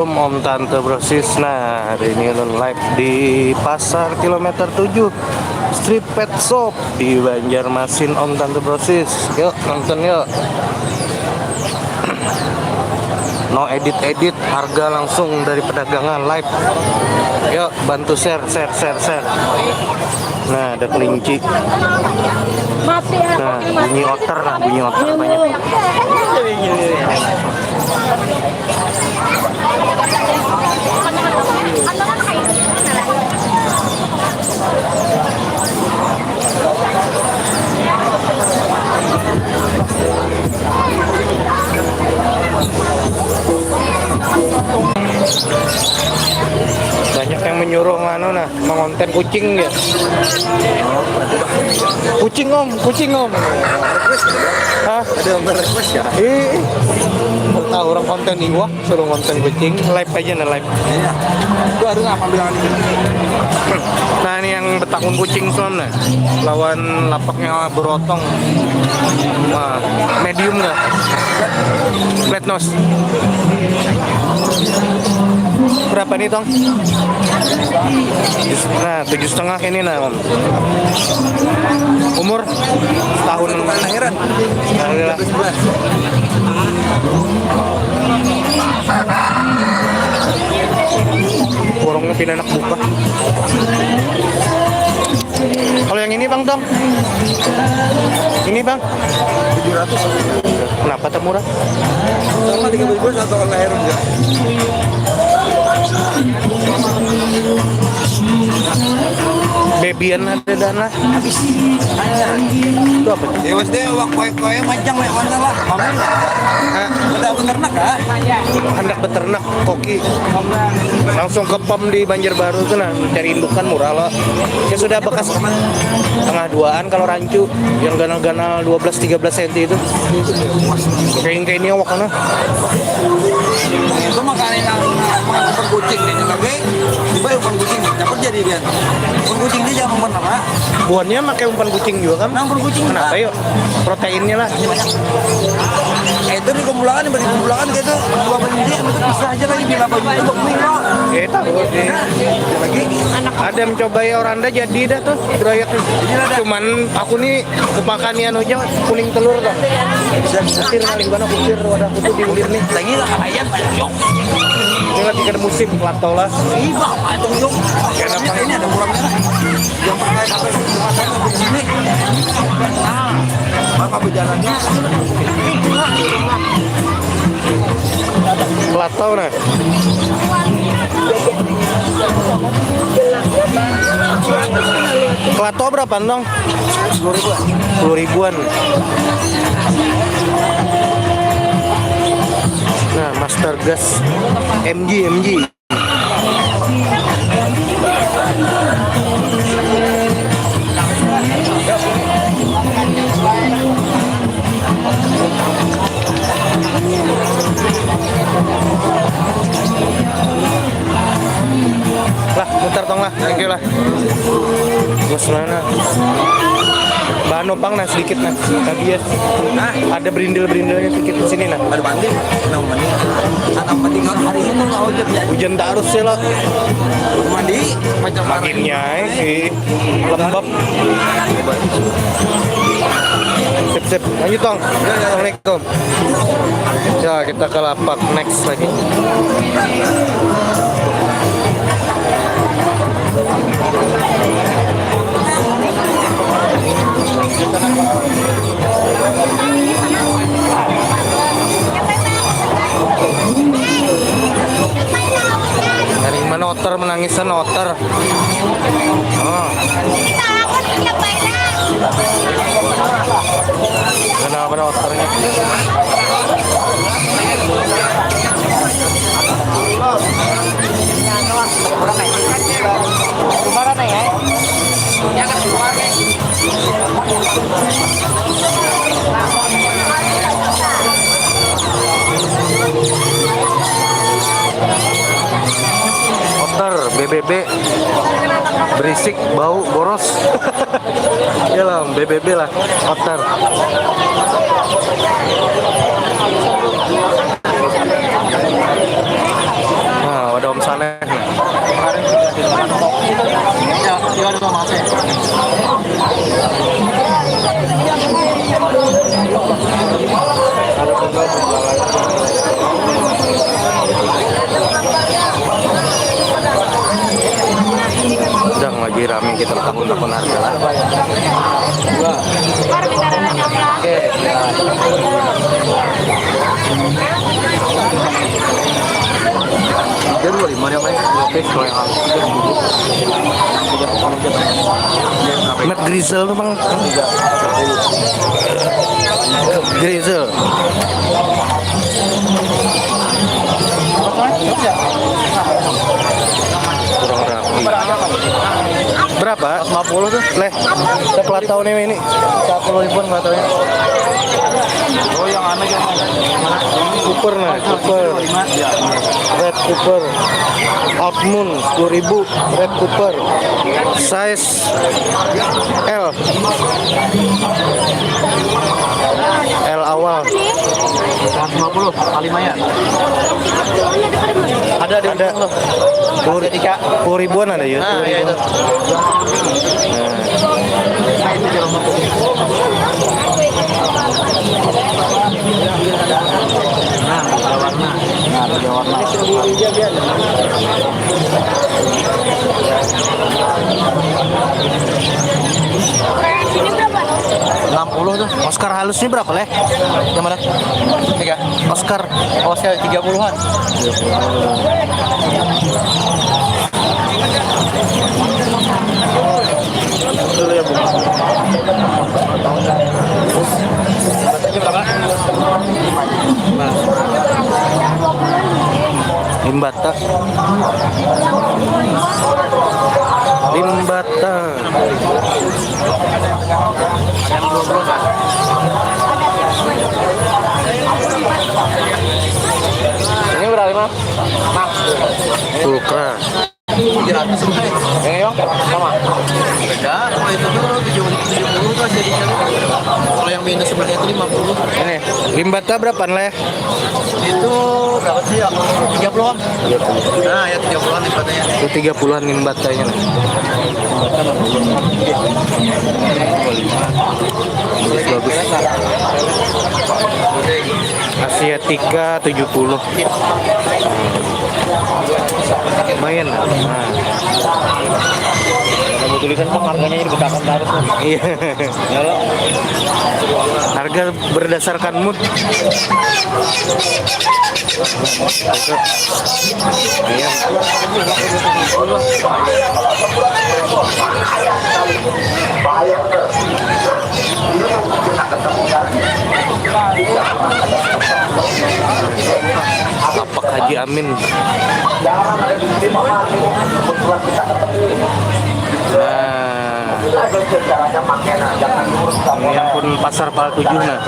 Om Tante Brosis. Nah, hari ini live di Pasar Kilometer 7 Street Pet Shop di Banjarmasin. Om Tante Brosis, yuk nonton yuk. No edit, harga langsung dari pedagangan live. Yuk bantu share. Nah, ada kelinci. Nah, bunyi otter banyak. Banyak yang menyuruh mengonten kucing ya. Kucing om. Hah? Ada yang request ya? Tahu orang konten iwa suruh konten kucing, live aja live. Iya. Itu ada apa bilang ini? Nah, ini yang betakun kucing soalnya lawan lapaknya berotong. Nah, medium nggak? Flat nose. Berapa nih tong? Nah, 7,5 ini nah om. Umur tahun lahiran. Borongnya pindah anak buka. Kalau yang ini bang tong? Ini bang? 700. Kenapa tak murah? Sama 3.000 satu orang lahiran enggak? Babyan ada dana habis. Itu apa? Dewas deh koe macam mana lah. Hendak beternak kah? Hendak beternak koki. Langsung ke POM di Banjarbaru tuh nah, cari indukan murah loh. Ya sudah bekas tengah duaan kalau rancu yang ganal-ganal 12-13 cm itu. Kayak ini awak kana. Itu makanin yang kucing ini lagi. Dibayar umpan kucing dapat jadi dia. Umpan kucing dia jangan umpan apa? Buahnya pakai umpan kucing juga kan? Umpan kucing. Kenapa yuk? Proteinnya lah. Itu di kumpulan gitu. Dua penjadi itu bisa aja lagi di lapan untuk minggu. Tahu lagi. Ada mencoba ya oranda jadi dah tuh proyek. Cuman aku nih kepakanian aja kuning telur kan. Bisa kali gimana kusir wadah itu diulir nih. Lagi lah ayam banyak. Ini lagi ke musim plato lah. Iya, Pak Tunjuk. Ini ada ulang merah. Yang pakai sampai di sini. Nah, apa berjalannya? Plato nah. Plato berapa dong? 10 ribuan. Nah, Master Gas MG. Lah, muter tong lah, thank you lah. Bos mana? Bahan nopang nah sedikit nah. Tadi ya. Nah, ada berindil-berindilnya sedikit di sini nah. Ada banding. Anak tinggal hari ini mau hujan terus ya lah. Mandi macam makinnya sih lembab. Sip. Lanjut tong. Assalamualaikum. Ya, kita ke lapak next lagi. Dari mana otter menangisan otter? Oh. Kenapa otternya? Kemana ya? Otter BBB berisik bau boros. Ya lah BBB lah otter. teh. Kemarin juga di rumah kopi itu ya, dia ada masnya. Udah lagi rame kita takut-takut harga lah. Oke, ya. Dia 25 dia main. Oke, kalau yang halus itu Matt Grizzle tuh bang. Grizzle. Kurang rapi. Berapa? 50 tuh. Leh, coklat tahun ini 10 ribuan nggak tahu ya. Oh yang aneh yang mana? Cooper nah, Cooper. Ya. Red Cooper. Half Moon 10.000 Red Cooper. Size L. L awal. 150 kali Maya. Ada 10 ribuan ada ya. Nah, ya itu. Nah, itu jalan nah, ada warna. Nah, ada warna. Ini berapa? 60 tuh. Oscar halusnya berapa leh? Yang mana? 3. Oscar. Oh, saya 30-an. Dulu ya, Bu. Batanya berapa? Nah. Limbata. Limbata. Ini berapa, Mas? Pulkra. 700 sebenarnya. Yang Yong sama. Beda. Kalau itu tuh 70 tuh jadinya. Kalau yang minus sebenarnya itu 50. Ini Limbata berapa leh? Itu berapa sih ya? 30-an. Nah, ya 30-an lipatannya. Itu 30-an Limbatanya. Bagus. Asiatica 70. Lumayan. Nah. Kamu tulisan Bang harganya ini berdasarkan harus. Iya. Ya lo. Harga berdasarkan mood. Ayam. Lapak Haji Amin. Nah, ini yang pun pasar Pal 7 nah.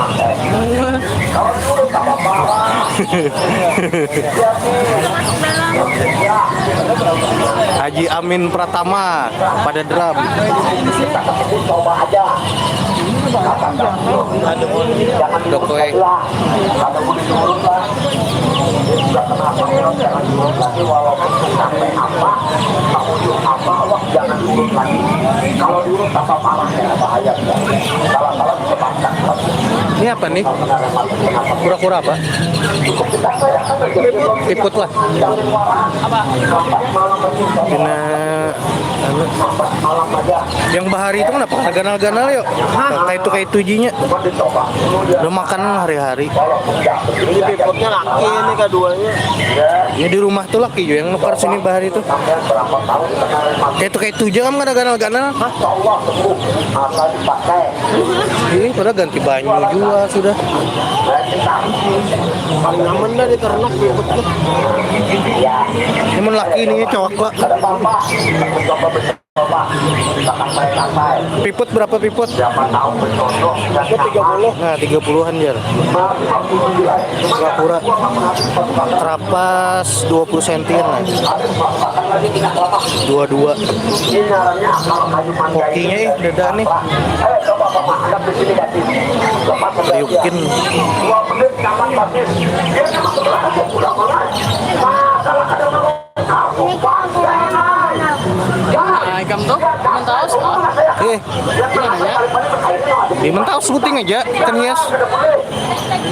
Haji Amin Pratama pada drum. Dokoe. Ini apa nih? Kura-kura apa? Tiput lah. Kena yang bahari itu kenapa? Ganal-ganal yuk. Kayak itu jinya. Udah makan hari-hari. Ini pipotnya laki ini keduanya. Ini di rumah tuh laki juga yang nukar sini bahari itu. Kayak itu aja kan ada ganal-ganal. Hah? Ini pada ganti banyu juga sudah. Paling aman dah di ternak pipotnya. Ini laki ini cowok pak. Piput berapa piput? 30. Nah 30-an jar. Kura-kura Trapas 20 cm lah. 22. Kokinya dada nih. Riukin. Ikam tuh Mentaos Di Mentaos syuting aja ikan hias.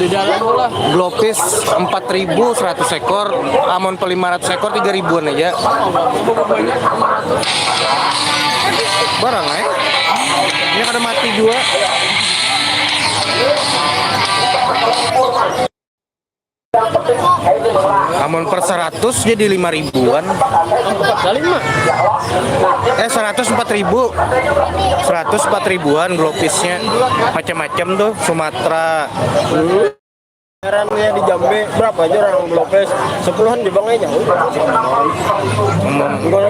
di dalam pula. Glopis 4.100 ekor, Amon per 500 ekor 3.000-an aja. Barang ya. Ini kada mati juga. Amon per 100 jadi 5.000-an. Kali mah 100 4.000. 100 4.000-an glopisnya. Macam-macam tuh, Sumatera. Pamerannya di Jambe berapa aja orang Lopez? 10-an di Bangainya.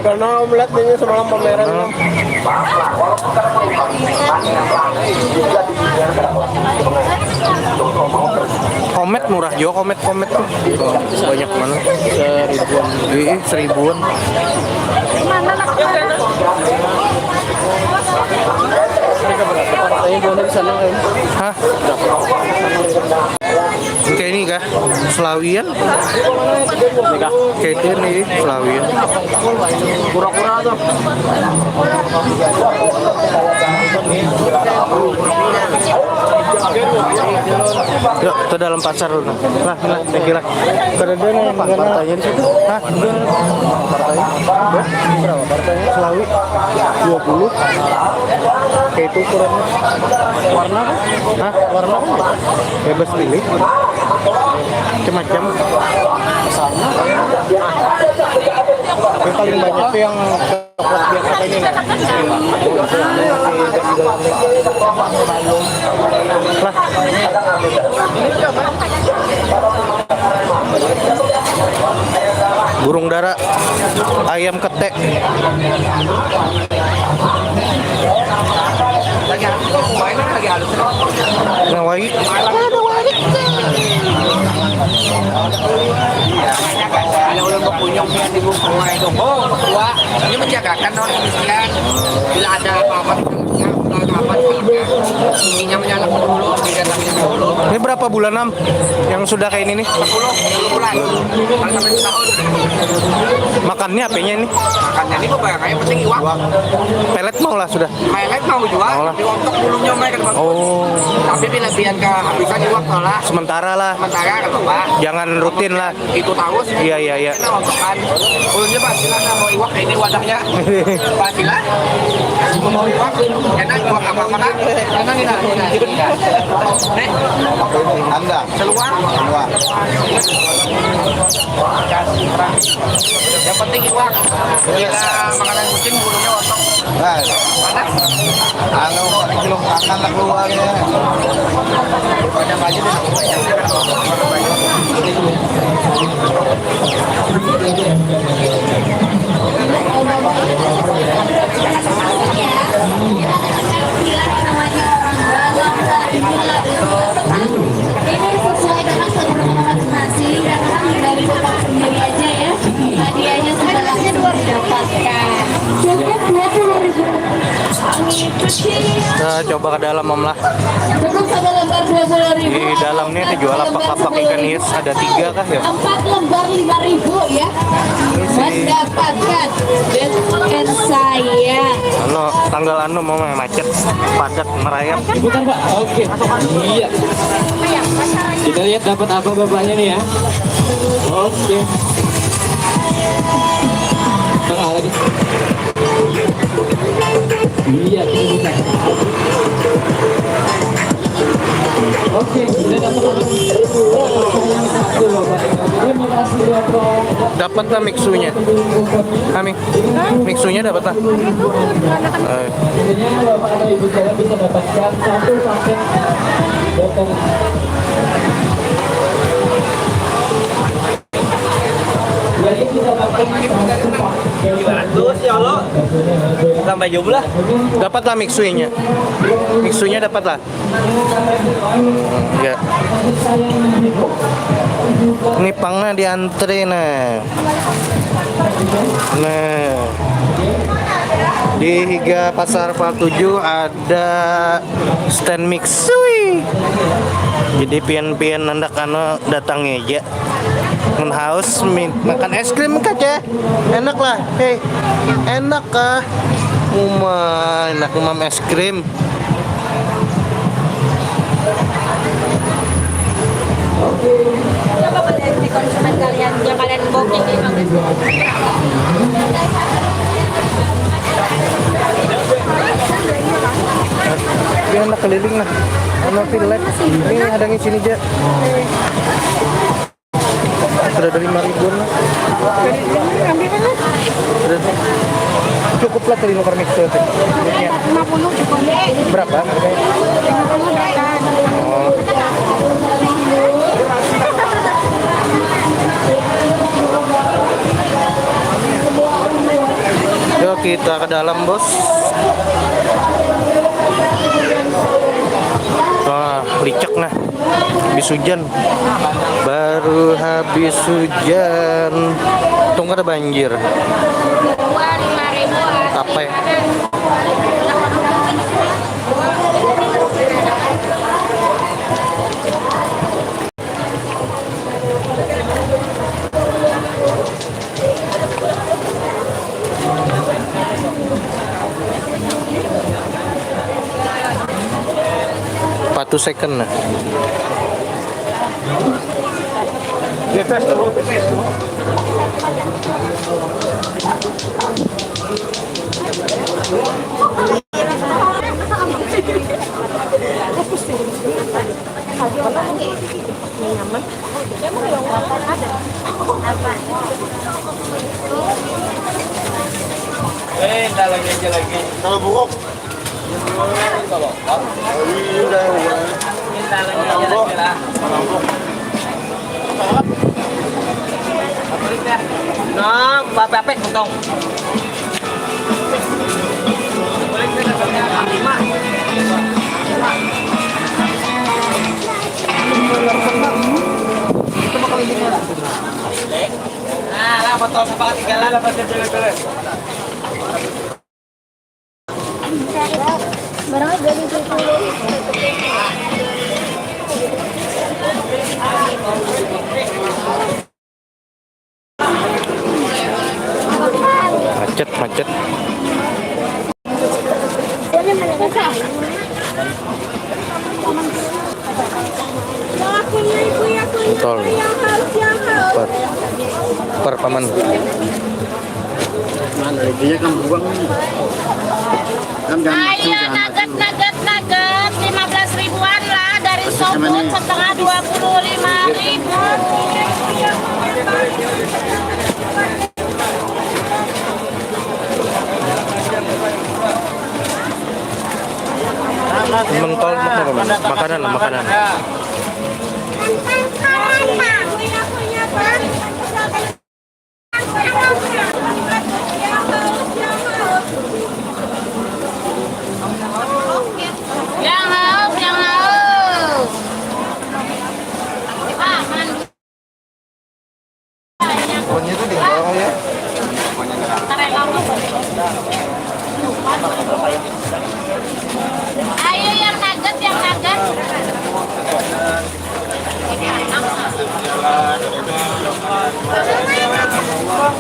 Karena om lihat dia semalam pameran. Komet murah juga, komet tuh. Banyak mana? 1.000-an. Iya, 1.000-an. Saya boleh di sana kan. Hah? Kayak ini kah? Selawian? Kayak ini Selawian. Kura-kura tuh. Yuk, ke dalam pasar dulu. Lah, kira. Kada ada nih partainya di situ. Hah? Partainya? Berapa partainya? Selawi 20. Kayak itu ukurannya. Warna kan? Hah? Warna kan? Bebas pilih. Macam-macam. Yang paling banyak tuh yang coklat biasa kayak ini. Lah. Burung dara, ayam ketek. Nawai. Kalau udah berkunjung di buku itu, oh tua, ini menjagakan orang Kristen. Bila ada apa-apa, ininya menyalakan dulu, didatangin dulu. Ini berapa bulan Am yang sudah kayak ini nih? 10 bulan, paling sampai setahun. Makannya apanya ini? Makannya ini beberapa kayak penting iwak. Pelet mau lah sudah. Melet mau jual, Mau lah. diontok bulunya mereka. Oh, Tapi bila biar kehabisan iwak lah. sementara lah. Sementara kan Bapak, Jangan rutin lah. itu tahu sih. Iya. Kita ontokan. Bulunya Pak silakan mau iwak ini wadahnya. Pak silakan. Mau iwak, enak iwak apa kan? Enak ini. Nih, Anda keluar. Yang penting iwak. Kita makanan kucing bulunya ontok. Nah, Mana? anu kilo makan lah keluarnya. Banyak aja deh. Ini sesuai dengan kebutuhan masing-masing dan dari Bapak sendiri aja ya. Hadiahnya sebenarnya 2 didapatkan. Jaket 20.000. Kita coba ke dalam Om lah. Cukup 1 lembar 20.000. Di dalamnya itu jual lapak-lapak ikan hias. Ada 3 kah ya? 4 lembar 5.000 ya. Mendapatkan dan saya. Ano, tanggal anu mau macet, padat merayap. Ikutan Pak. Oke. Iya. Kita lihat dapat apa bapaknya nih ya. Oke. Tengah lagi. Iya, kita bisa. Oke, kita dapat apa? Terima kasih Bapak. Dapat lah mixunya. Kami mixunya dapat lah. Intinya Bapak atau Ibu saya bisa dapatkan 1 paket botol. Jadi kita dapatkan 1 paket. Terus ya Allah. Sampai jumlah. Dapat lah mixunya. Mixunya dapat lah. Ya. Ini pangnya diantre nah. Nah. Di Higa Pasar Val 7 ada stand mixui. Jadi pian-pian nandak datang aja. Mun haus makan es krim kaca. Enak lah. Hei. Enak kah? Enak mam es krim. Coba pada di konsumen kalian yang kalian booking di mana? Dia enak keliling lah. Sama fillet. Ini ada di sini aja. Sudah dari 5.000 lah. Cukup lah tadi nuker mixer. 50 cukup. Berapa? 50 datang. Oh. Yuk kita ke dalam, bos. Wah, licek nah. Habis hujan. Baru habis hujan. Tunggu ada banjir. Apa ya? Patu second nah. Lagi aja lagi. Kalau buruk. Nó bapet potong. Nah, lah potong sepakat 3 lah dapat jalan-jalan. Barangnya dari situ. Macet. Tol. Per paman. Mana dia kan buang kan Ayo nugget 15 ribuan lah dari Sobut setengah 25.000. Mentol makanan. Yang haus. Pokoknya itu di bawah ya. Ayo yang nugget.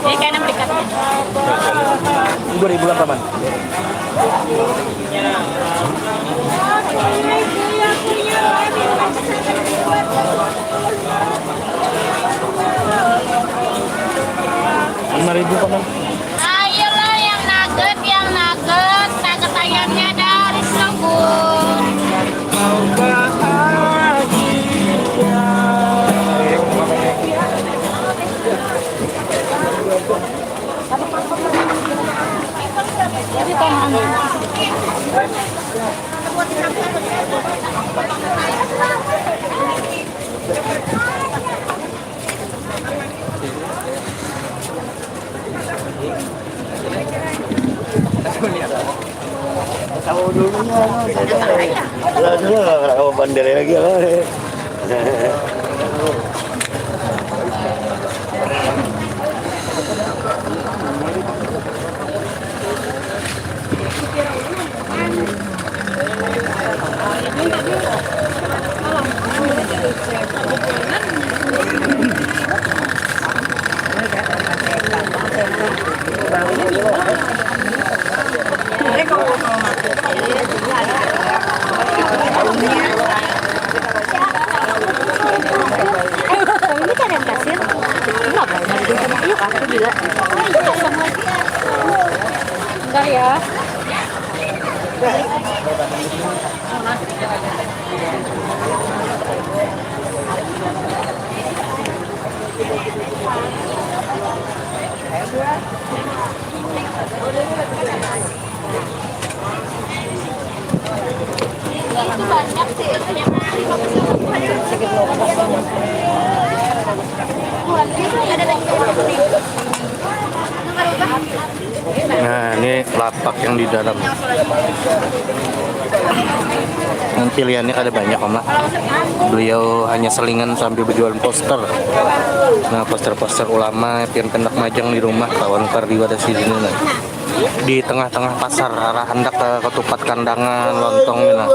Ini kayaknya berikatnya. 2.000 lah paman.5.000 paman. Ayolah yang nugget. Nugget ayamnya dari Sobut. tahu dulunya lah dulu bandel lagi lah. Ini kan yang kasir. Enggak boleh sama yuk aku gila. Enggak ya. Itu banyak sih. Nah, ini lapak yang di dalam. Yang pilihannya ada banyak, Om lah. Beliau hanya selingan sambil berjualan poster. Nah, poster-poster ulama yang pendak majang di rumah, kawan kardiwa di sini lah. Di tengah-tengah pasar, arah hendak ke ketupat kandangan, lontong ini lah.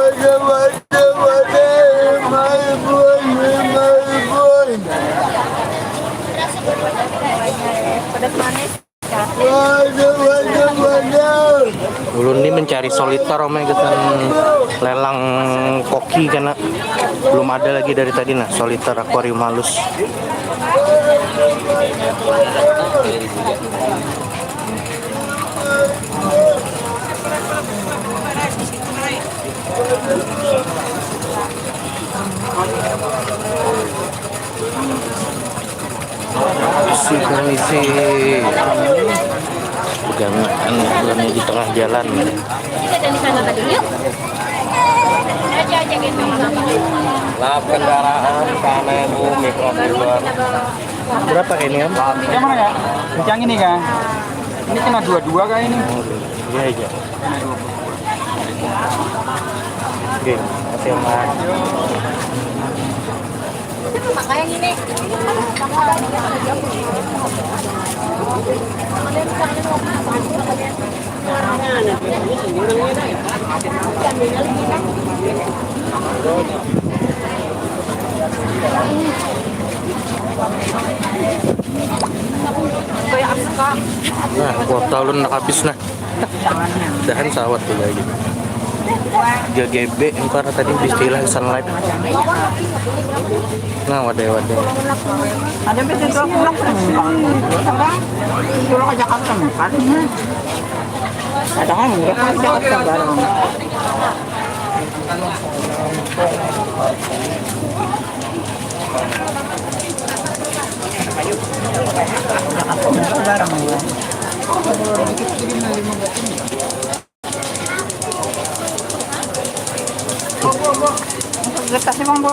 Ulun ini mencari soliter Om ya, lelang koki karena belum ada lagi dari tadi nah soliter akuarium halus. Isi pegangan di tengah jalan. Kita dari sana tadi yuk. Aja gitu. Lap kendaraan panen mikrofiber. Berapa ini Om? Yang mana ya? Yang ini kan? Ini kena dua-dua kah ini? Iya aja. Oke, makasih Om. Makanya ini. Nah, kuota ulun nak habis nah. Dahan sawat tuh lagi. 3 GB yang para tadi istilah sunlight. Nah, wadah-wadah. Ada betul tuh pulang pulang ke Jakarta kan? Ada kan nggak ke Jakarta bareng. Kertas nih Bang, Bo.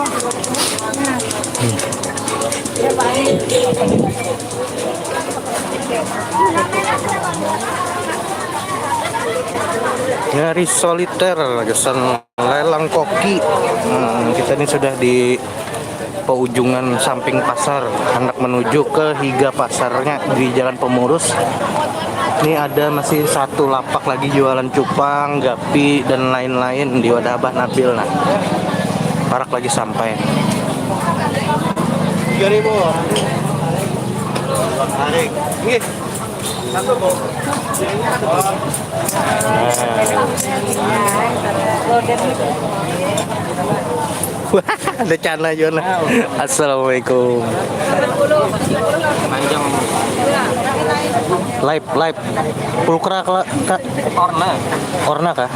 Nyari soliter, kesan lelang koki. Kita ini sudah di peujungan samping pasar, hendak menuju ke Higa pasarnya di Jalan Pemurus. Ini ada masih satu lapak lagi jualan cupang, gapi dan lain-lain di wadah Abah Nabil. Nah, parak lagi sampai. 3.000. Tarik. Nggih. Satu, Bu. Wah, ada cana Jona. Assalamualaikum. Live. Pulkra Kak. Orna kah?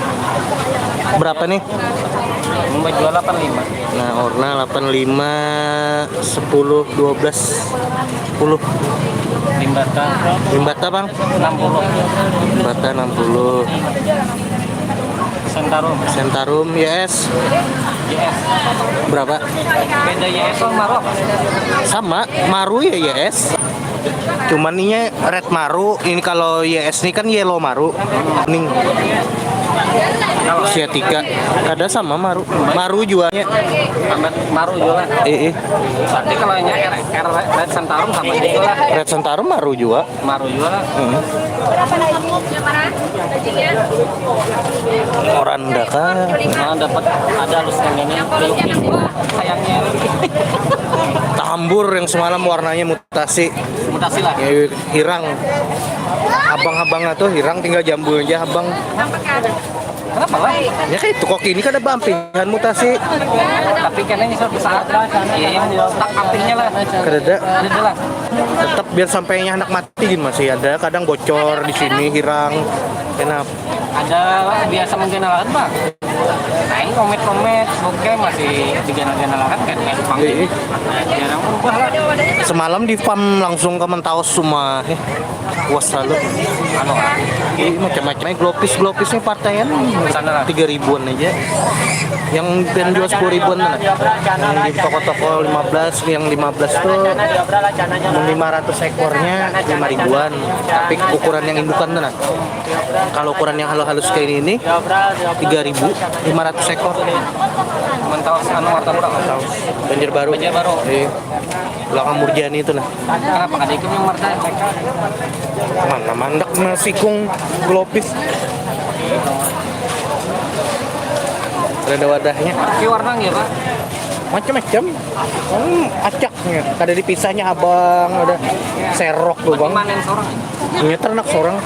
Berapa nih? Mau jual 85. Nah, Orna 85 10 12 10. Limbata Bang 60. Limbata 60. Sentarum YS berapa? Beda YS sama Maru. Sama, Maru ya YS. Cuman ini red Maru, ini kalau YS ini kan yellow Maru. Kuning. Usia 3. Ada sama Maru. Maru jualnya. Maru jualan. Berarti kalau nya Red Sentarum sama juga lah. Red Sentarum Maru juga. Maru jualan. Oranda kah? Dapat ada halusnya ini. Sayangnya. Tambur yang semalam warnanya mutasi. Mutasi lah. Ya, hirang. Abang-abangnya tuh hirang, tinggal jambu aja abang. Kenapa lah? Ya kayak itu koki ini kan ada bampingan mutasi. Tapi kayaknya nyesel saat lah. Iya yang tak apinya lah. Kedada. Ada lah. Tetap biar sampainya anak mati masih ada. Kadang bocor di sini hirang. Kenapa? Ada biasa menggenalakan bang. Nah ini komet-komet, oke masih digenal-genalakan kan kayak panggil. Jarang berubah lah. Semalam di farm langsung ke Mentaos semua. Puas lalu. Anu, Ini macam-macam glopis-glopisnya partaian Sana lah. 3.000-an aja. Yang penjual 10.000-an lah. Yang di toko-toko 15, yang 15 tuh 500 ekornya 5.000-an. Tapi ukuran yang indukan tuh nah. Kalau ukuran yang halus-halus kayak ini 3.000, 500 ekor. Mentaos anu martabak. Banjarbaru. Banjarbaru. Iya. Belakang Murjani itu nah. Kenapa nggak diikut yang martabak? Mana mandak nasikung glopis. Ada wadahnya. Ini warna ya pak? Macam-macam. Acaknya. Ada dipisahnya abang, ada serok tuh bang. Manen seorang. Ini ternak seorang.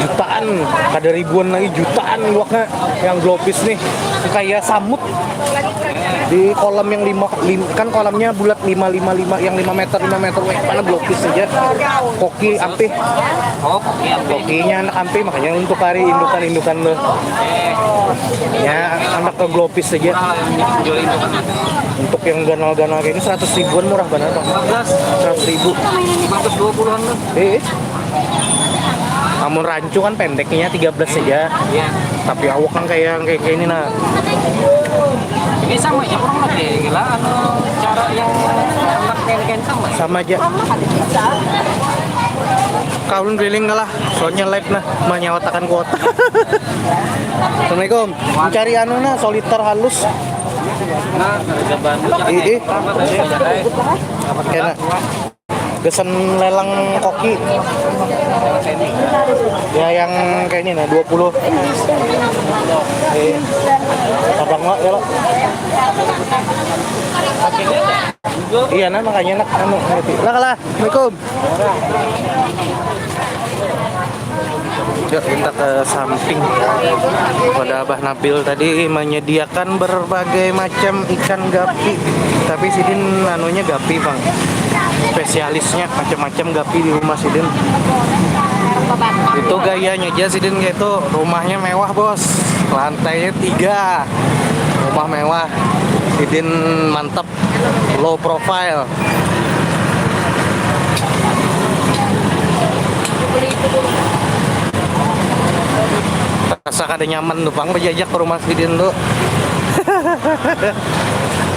Jutaan, ada ribuan lagi jutaan luaknya yang glopis nih. Kayak samut. Di kolam yang 5 kan kolamnya bulat 5 yang 5 meter mana glopis aja. Koki ampe. Oh koki ampe. Kokinya anak ampe makanya untuk hari indukan lo. Ya anak ke glopis aja. Jual indukan. Untuk yang ganal-ganal kayak ini 100 ribuan murah banget bang. 100 ribu. 520-an lah. Namun rancu kan pendeknya 13 saja. Iya. Tapi awak kan kayak ini nah. Ini sama ya kurang lebih gila anu cara yang anak ken sama. Sama aja. Kawin keliling lah, soalnya live nah, menyawatakan kuota. Assalamualaikum. Mencari anu nah, soliter halus. Nah, harga Bandung. Kena. Gesen lelang koki. Ya yang kayak ini nah 20. Abang lo ya lo. Iya nah makanya nak anu ngerti. Lah. Assalamualaikum. Yuk kita ke samping. Pada Abah Nabil tadi menyediakan berbagai macam ikan gapi. Tapi Sidin anunya gapi bang. Spesialisnya macam-macam gapi di rumah Sidin. Itu gayanya aja Sidin kayak itu. Rumahnya mewah bos. Lantainya 3. Rumah mewah. Sidin mantap. Low profile. Rasa kada nyaman tuh bang berjajak ke rumah Sidin tuh.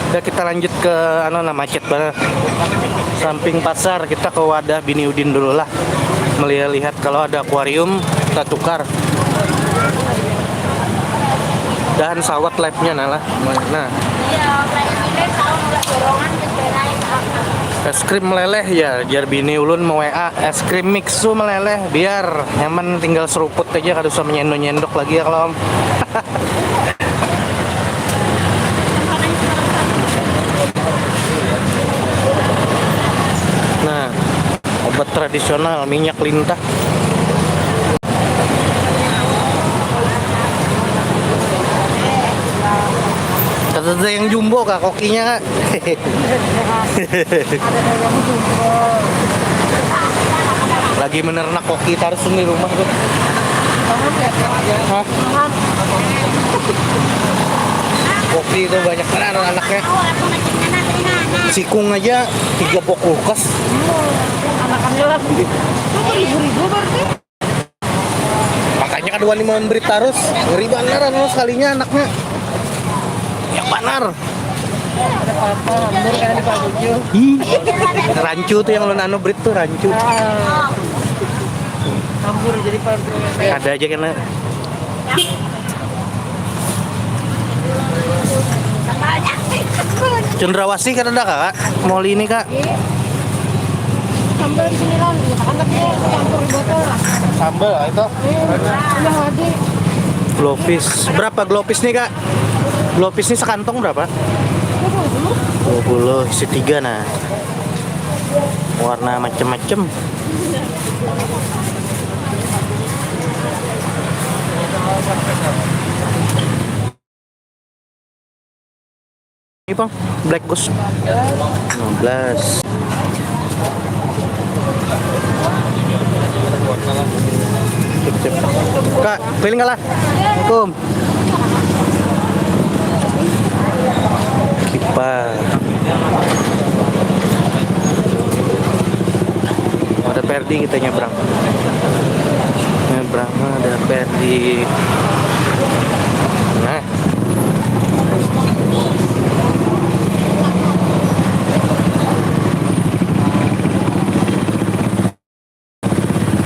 Udah kita lanjut ke macet banget. Samping pasar kita ke wadah Bini Udin dulu lah. Melihat kalau ada akuarium kita tukar. Dan sawat live-nya nah lah. Nah. Es krim meleleh ya, biar Bini Ulun mau WA es krim mixu meleleh biar nyaman tinggal seruput aja kada usah menyendok-nyendok lagi ya kalau. Nah, obat tradisional minyak lintah. Ada yang jumbo kak kokinya kak. Lagi menernak koki terus di rumah tuh. Hah? Koki itu banyak benar anaknya. Sikung aja 3 box kulkas. Anakannya lah. Ribu-ribu berarti. Makanya kedua nih memberi terus. Ngeri benar sekalinya anaknya. Yang benar. Ada apa? Hampir kayak di Pakuju. Rancu tuh yang lo nano breed tuh rancu. Hampir jadi Pakuju. Ada aja kena. Cendrawasih kan ada kak? Moli ini kak? Sambal di sini kan, anaknya campur di botol lah. Sambal itu? Udah lagi. Glopis. Berapa glopis nih kak? Glopis ini sekantong berapa? 20 isi 3 nah. Warna macem-macem. Ini Bang, Black Ghost 15. Cep. Kak, keliling kalah. Assalamualaikum. Kipas. Ada Perdi kita nyebrang. Nyebrang ada Perdi. Nah.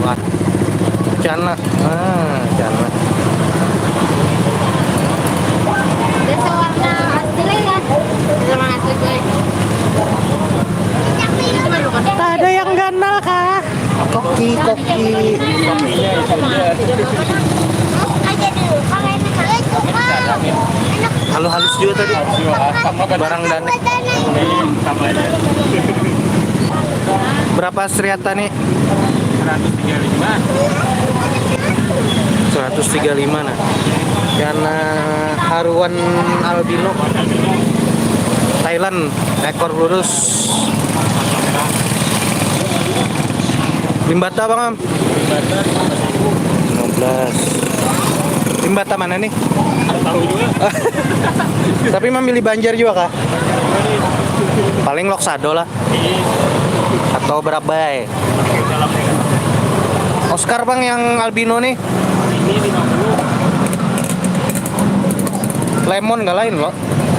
Wah. Cana. Cana. Desa warna asli ya. Sama asli gue. Tak ada yang ganal kah? Koki. Halus juga tadi. Barang dan. Berapa seriata nih? 135 nah. Karena haruan albino Thailand ekor lurus. Limbata Bang Am? 15. Limbata mana nih? Tahu juga. Tapi memilih Banjar juga kah? Paling Loksado lah. Atau Berabai. Oscar Bang yang albino nih. Ini 50. Lemon nggak lain loh.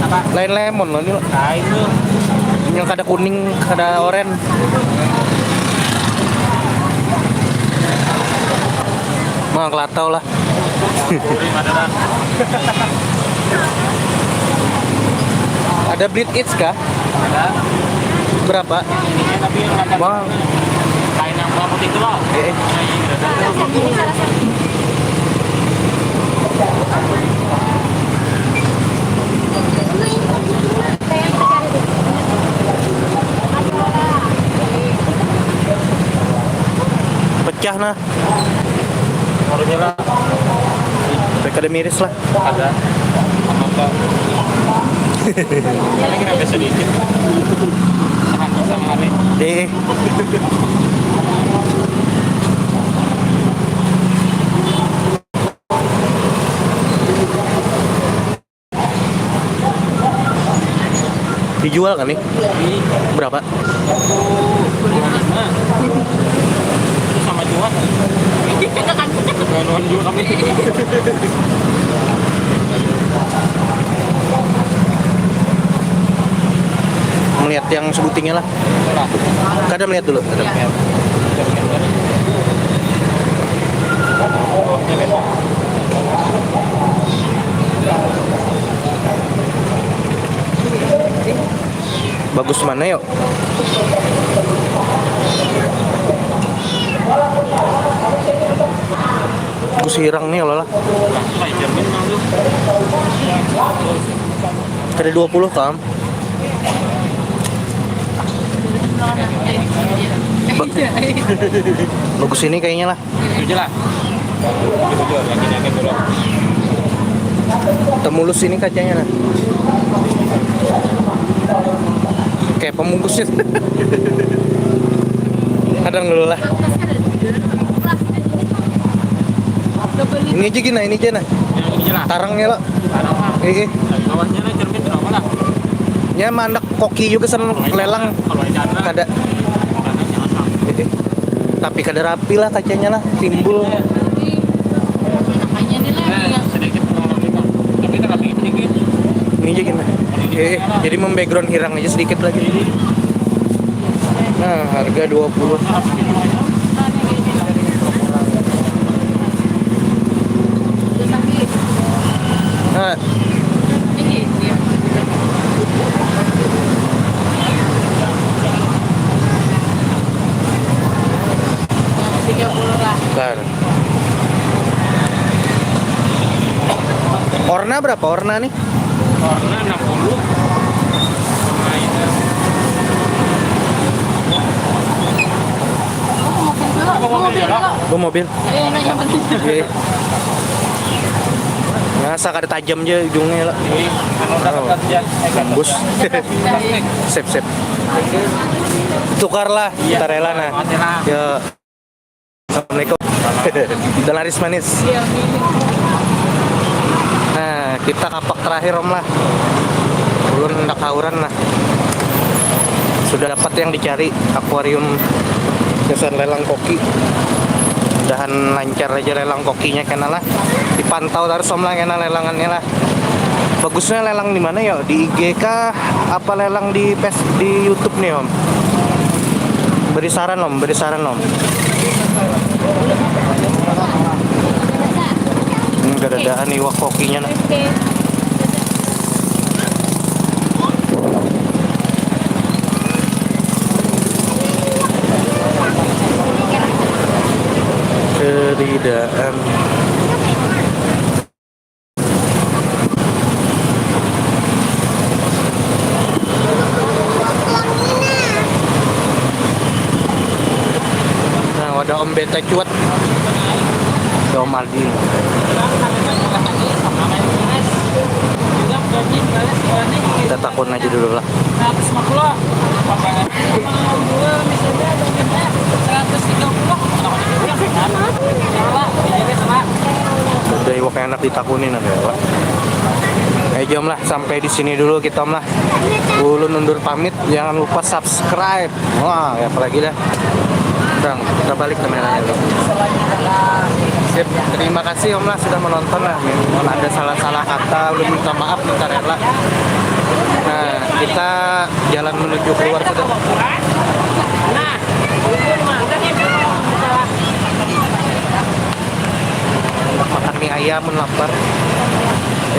Apa? Lain lemon loh ini loh. Nah, itu. Yang kada kuning, kada oranye. Mang kelatau lah. Ada bleed eats kah? Ada. Berapa? Ini tapi yang apa? Bang. Kain yang rambut itu loh. Pecah nah. Harusnya lah. Mereka ada miris lah. Ada. Apa? Karena kita sedikit. Sama hari. Dijual kan nih? Berapa? Itu sama jual. Jualan juga kami. Melihat yang sebutingnya lah. Kadang melihat dulu. Kadang. Bagus mana yuk? Bagus hirang nih lah. Ada 20 kam. Bagus ini kayaknya lah. Itu lah. Itu jual yakin dulu. Temulus ini kacanya nah. Kayak pembungkusnya. Kadang dulu lah. Ini aja gini, ini aja nah. Ini lah. Tarangnya lah. Tarang mah. Bawahnya lah cermin berapa lah? Ya mandak koki juga sen lelang. Kalau ada Kada. Tapi kada rapi lah kacanya lah, timbul. sedikit tapi tapi sedikit. Ini aja gini. Jadi membackground hirang aja sedikit lagi. Nah, harga 20. Nah, bentar. Orna berapa orna nih? Warna 60. Sama itu Gua mobil. Oke. Nggak ada tajam aja ujungnya lah. Bus. Sip. Tukarlah, kita rela nah. Ya. Assalamualaikum. Udah laris manis. Nah, kita kapak terakhir om lah. Belum hendak hauran lah. Sudah dapat yang dicari, akuarium kesan lelang koki. Mudahan lancar aja lelang kokinya kena lah. Dipantau terus om lah kena lelangannya lah. Bagusnya lelang di mana ya? Di IG kah? Apa lelang di YouTube nih om? Beri saran om. Gak-dadaan iwak kokinya nah. Keridaan. Nah, ada om beta cuat. Ada om Aldi. Kita takun aja dulu lah. Udah iwak yang enak ditakunin ada ya, Pak. Jom lah, sampai di sini dulu kita om lah. Ulun undur pamit, jangan lupa subscribe. Wah, ya apalagi dah. Bang, kita balik kameranya dulu. Sip, terima kasih om lah sudah menonton lah. Kalau ada salah-salah kata, ulun minta maaf, minta rela. Nah, kita jalan menuju keluar sudah. Makan mie ayam, lapar.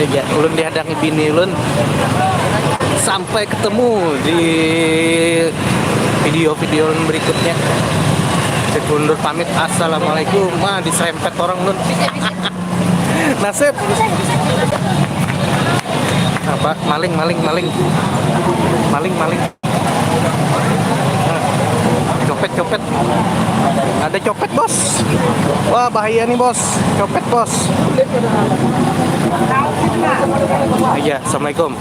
Ya, ulun dihadangi bini ulun. Sampai ketemu di video-video berikutnya. Saya undur pamit. Assalamualaikum. Diserempet orang ulun. Nasib. Apa? Maling. Copet. Ada copet bos. Wah bahaya nih bos. Copet bos. Iya, assalamualaikum.